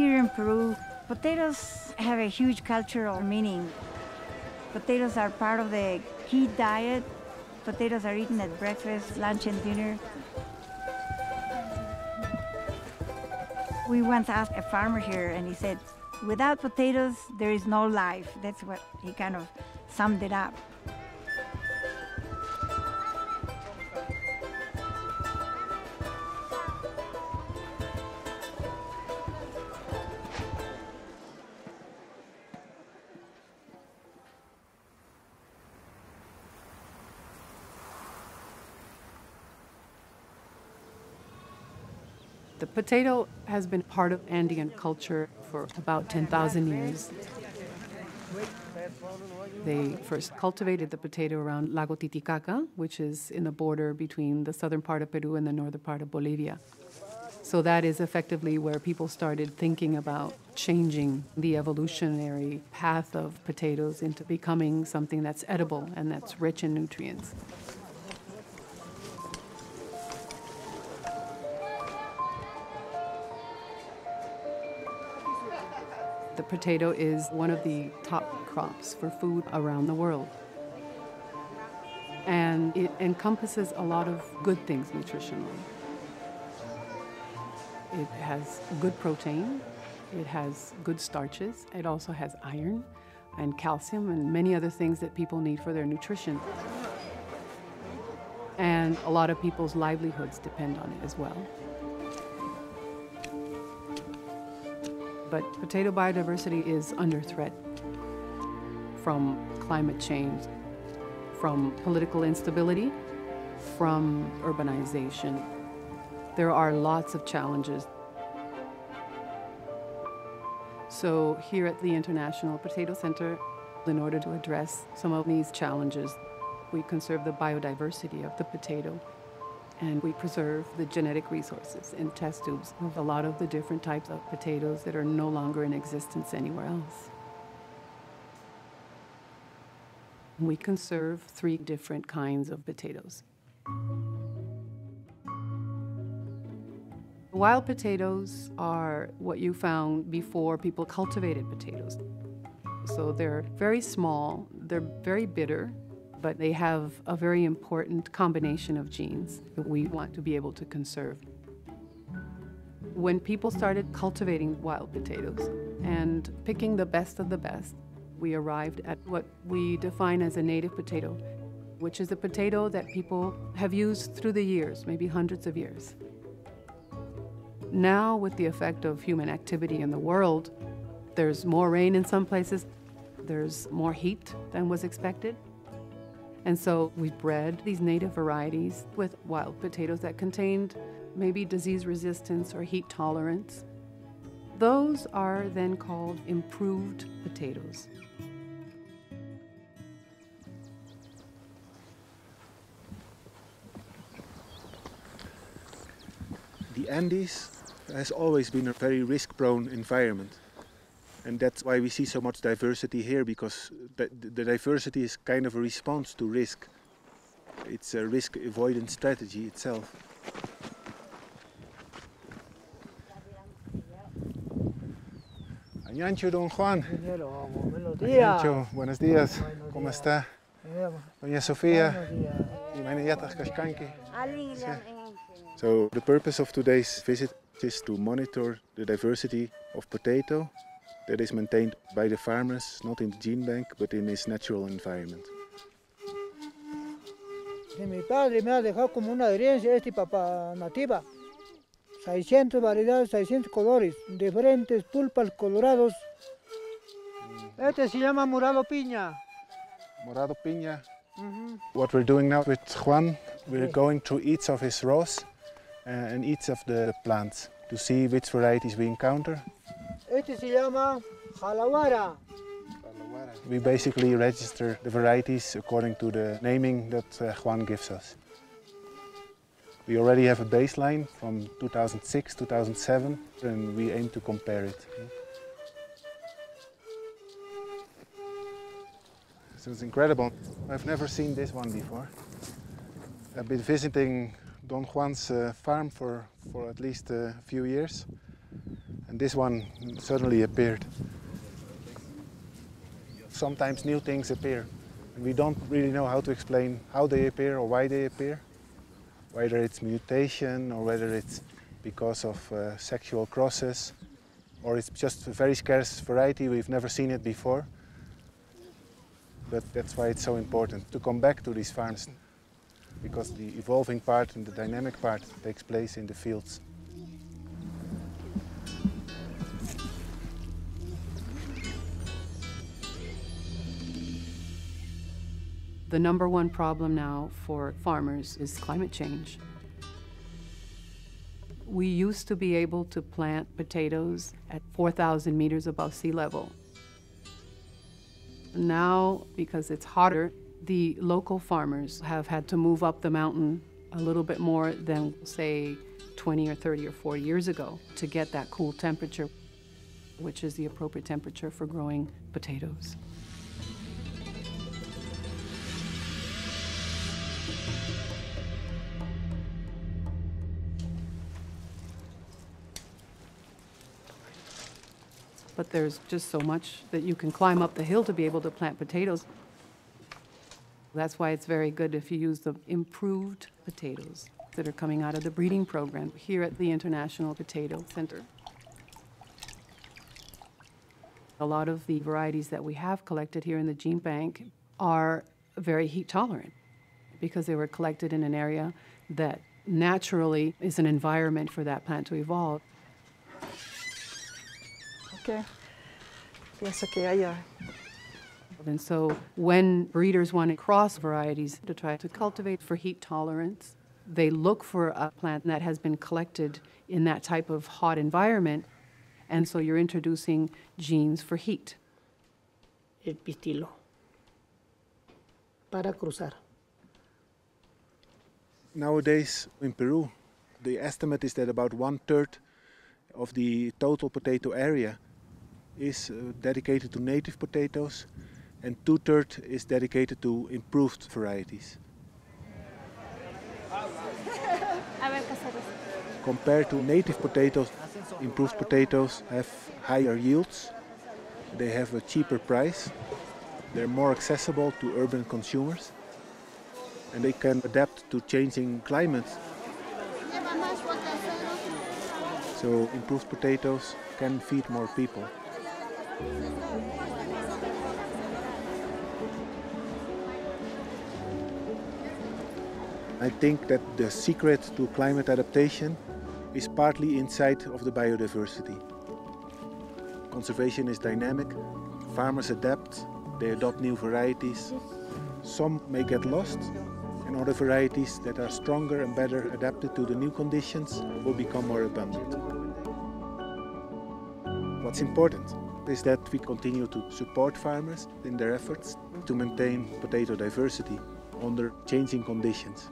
Here in Peru, potatoes have a huge cultural meaning. Potatoes are part of the key diet. Potatoes are eaten at breakfast, lunch, and dinner. We once asked a farmer here, and he said, without potatoes, there is no life. That's what he kind of summed it up. The potato has been part of Andean culture for about 10,000 years. They first cultivated the potato around Lago Titicaca, which is in the border between the southern part of Peru and the northern part of Bolivia. So that is effectively where people started thinking about changing the evolutionary path of potatoes into becoming something that's edible and that's rich in nutrients. The potato is one of the top crops for food around the world. And it encompasses a lot of good things nutritionally. It has good protein, it has good starches, it also has iron and calcium and many other things that people need for their nutrition. And a lot of people's livelihoods depend on it as well. But potato biodiversity is under threat from climate change, from political instability, from urbanization. There are lots of challenges. So here at the International Potato Center, in order to address some of these challenges, we conserve the biodiversity of the potato, and we preserve the genetic resources in test tubes of a lot of the different types of potatoes that are no longer in existence anywhere else. We conserve 3 different kinds of potatoes. Wild potatoes are what you found before people cultivated potatoes. So they're very small, they're very bitter, but they have a very important combination of genes that we want to be able to conserve. When people started cultivating wild potatoes and picking the best of the best, we arrived at what we define as a native potato, which is a potato that people have used through the years, maybe hundreds of years. Now, with the effect of human activity in the world, there's more rain in some places, there's more heat than was expected. And so we bred these native varieties with wild potatoes that contained maybe disease resistance or heat tolerance. Those are then called improved potatoes. The Andes has always been a very risk-prone environment. And that's why we see so much diversity here, because the diversity is kind of a response to risk. It's a risk avoidance strategy itself. Añancho, don Juan. Añancho, buenos días. ¿Cómo está? Doña Sofía. Y meine yatach kashkanki. So the purpose of today's visit is to monitor the diversity of potato that is maintained by the farmers, not in the gene bank, but in its natural environment. Mi padre me ha dejado como una herencia esta papa nativa. 600 variedades, 600 colores, diferentes pulpas colorados. Este se llama morado piña. Morado piña. What we're doing now with Juan, we're going through each of his rows and each of the plants to see which varieties we encounter. Este se llama jalawara. We basically register the varieties according to the naming that Juan gives us. We already have a baseline from 2006, 2007, and we aim to compare it. So it's incredible. I've never seen this one before. I've been visiting Don Juan's farm for at least a few years. And this one suddenly appeared. Sometimes new things appear, and we don't really know how to explain how they appear or why they appear. Whether it's mutation or whether it's because of sexual crosses, or it's just a very scarce variety, we've never seen it before. But that's why it's so important to come back to these farms, because the evolving part and the dynamic part takes place in the fields. The number one problem now for farmers is climate change. We used to be able to plant potatoes at 4,000 meters above sea level. Now, because it's hotter, the local farmers have had to move up the mountain a little bit more than, say, 20 or 30 or 40 years ago to get that cool temperature, which is the appropriate temperature for growing potatoes. But there's just so much that you can climb up the hill to be able to plant potatoes. That's why it's very good if you use the improved potatoes that are coming out of the breeding program here at the International Potato Center. A lot of the varieties that we have collected here in the gene bank are very heat tolerant because they were collected in an area that naturally is an environment for that plant to evolve. Okay. Pienso que haya. And so when breeders want to cross varieties to try to cultivate for heat tolerance, they look for a plant that has been collected in that type of hot environment, and so you're introducing genes for heat. El pistilo para cruzar. Nowadays in Peru, the estimate is that about 1/3 of the total potato area is dedicated to native potatoes, and 2/3 is dedicated to improved varieties. Compared to native potatoes, improved potatoes have higher yields, they have a cheaper price, they're more accessible to urban consumers, and they can adapt to changing climates. So improved potatoes can feed more people. I think that the secret to climate adaptation is partly inside of the biodiversity. Conservation is dynamic, farmers adapt, they adopt new varieties. Some may get lost, and other varieties that are stronger and better adapted to the new conditions will become more abundant. What's important is that we continue to support farmers in their efforts to maintain potato diversity under changing conditions.